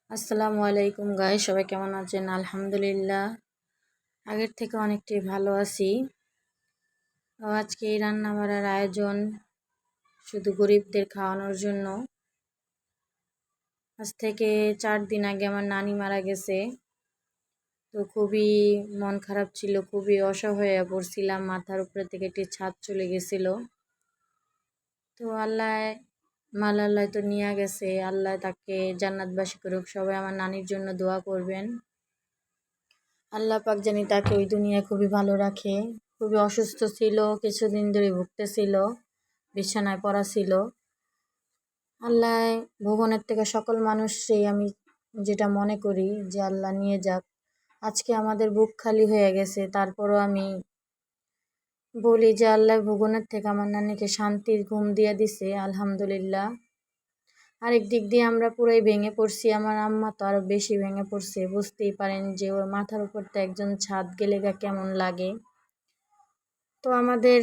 আসসালামু আলাইকুম গাইস, সবাই কেমন আছেন? আলহামদুলিল্লাহ, আগের থেকে অনেকটাই ভালো আছি। আজকে এই রান্না বাড়ার আয়োজন শুধু গরিবদের খাওয়ানোর জন্য। আজ থেকে 4 দিন আগে আমার নানি মারা গেছে। তো খুবই মন খারাপ ছিল, খুবই অসহায় হয়ে পড়ছিলাম। মাথার উপরে থেকে একটি ছাদ চলে গেছিল। তো আল্লাহ তো নিয়ে গেছে। আল্লাহ তাকে জান্নাতবাসী করুক। সবাই আমার নানির জন্য দোয়া করবেন। আল্লাহ পাক জানি তাকে ওই দুনিয়া খুবই ভালো রাখে। খুবই অসুস্থ ছিল, কিছুদিন ধরে ভুগতেছিল, বিছানায় পড়া ছিল। আল্লাহ ভুবনের থেকে সকল মানুষই, আমি যেটা মনে করি যে আল্লাহ নিয়ে যাক। আজকে আমাদের বুক খালি হয়ে গেছে, তারপরও আমি বলি যে আল্লাহ ভুবনের থেকে আমার নানিকে শান্তির ঘুম দিয়ে দিছে, আলহামদুলিল্লাহ। আরেক দিক দিয়ে আমরা পুরাই ভেঙে পড়ছি। আমার আম্মা তো আরো বেশি ভেঙে পড়ছে। বুঝতেই পারেন যে ওর মাথার উপর তো একজন ছাদ গেলে কেমন লাগে। তো আমাদের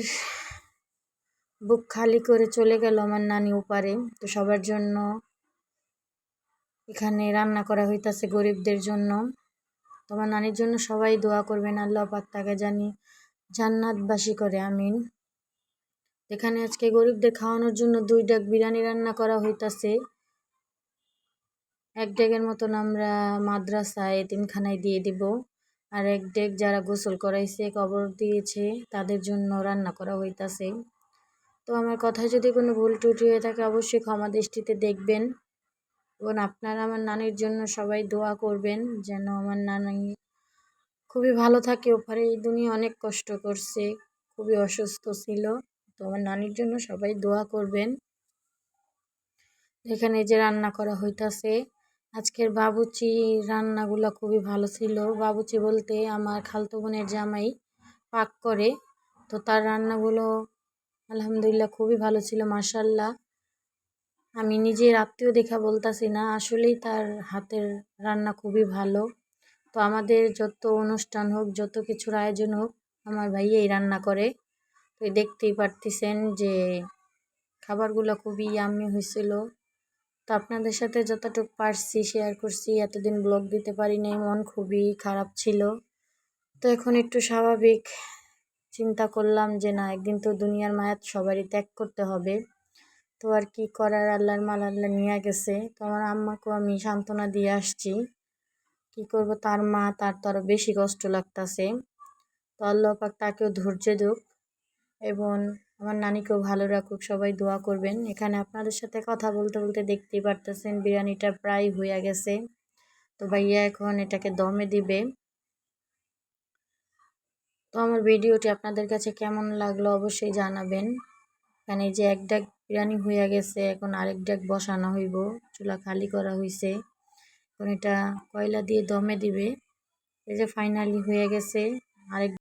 বুক খালি করে চলে গেল আমার নানি ওপারে। তো সবার জন্য এখানে রান্না করা হইতাছে, গরিবদের জন্য। তোমার নানির জন্য সবাই দোয়া করবেন, আল্লাহ পাক তাকে জানি জান্নাতবাসী করে, আমিন। এখানে আজকে গরিবদের খাওয়ানোর জন্য 2 ডেক বিরিয়ানি রান্না করা হইতাছে। 1 ডেকের মতন আমরা মাদ্রাসায় এতিমখানায় দিয়ে দিব, আর 1 ডেক যারা গোসল করাইছে, কবর দিয়েছে, তাদের জন্য রান্না করা হইতাছে। তো আমার কথায় যদি কোনো ভুল ত্রুটি হয়ে থাকে অবশ্যই ক্ষমা দৃষ্টিতে দেখবেন। এবং আপনারা আমার নানির জন্য সবাই দোয়া করবেন যেন আমার নানি খুবই ভালো থাকে। ওপারে এই দুনিয়া অনেক কষ্ট করছে, খুবই অসুস্থ ছিল। তো আমার নানির জন্য সবাই দোয়া করবেন। এখানে যে রান্না করা হইতাছে, আজকের বাবুচি রান্নাগুলো খুবই ভালো ছিল। বাবুচি বলতে আমার খালতো বোনের জামাই পাক করে। তো তার রান্নাগুলো আলহামদুলিল্লাহ খুবই ভালো ছিল, মাশাআল্লাহ। আমি নিজের আত্মীয় দেখা বলতাছি না, আসলেই তার হাতের রান্না খুবই ভালো। তো আমাদের যত অনুষ্ঠান হোক, যত কিছুর আয়োজন হোক, আমার ভাইয়াই রান্না করে। তো দেখতেই পারতেছেন যে খাবারগুলো খুবই ইয়াম্মি হয়েছিল। তো আপনাদের সাথে যতটুকু পারছি শেয়ার করছি। এতদিন ব্লগ দিতে পারি নাই, মন খুবই খারাপ ছিল। তো এখন একটু স্বাভাবিক। চিন্তা করলাম যে না, একদিন তো দুনিয়ার মায়া সবারই ত্যাগ করতে হবে। তো আর কি করার, আল্লাহর মাল আল্লাহ নিয়ে গেছে। তো আমার আম্মাকেও আমি সান্ত্বনা দিয়ে আসছি। কি করব, তার মা, তার তো আরো বেশি কষ্ট লাগতাছে। তো আল্লাহ পাক তাকেও ধৈর্য দিক এবং আমার নানিকেও ভালো রাখুক। সবাই দোয়া করবেন। এখানে আপনাদের সাথে কথা বলতে বলতে দেখতেই পারতেছেন বিরিয়ানিটা প্রায় হয়ে গেছে। তো ভাইয়া এখন এটাকে দমে দিবে। তো আমার ভিডিওটি আপনাদের কাছে কেমন লাগলো অবশ্যই জানাবেন। এখানে যে 1 ডেক বিরিয়ানি হয়ে গেছে, এখন আরেক ডেক বসানো হইব। চুলা খালি করা হয়েছে, এখন এটা কয়লা দিয়ে দমে দিবে। এই যে ফাইনালি হয়ে গেছে। আরেক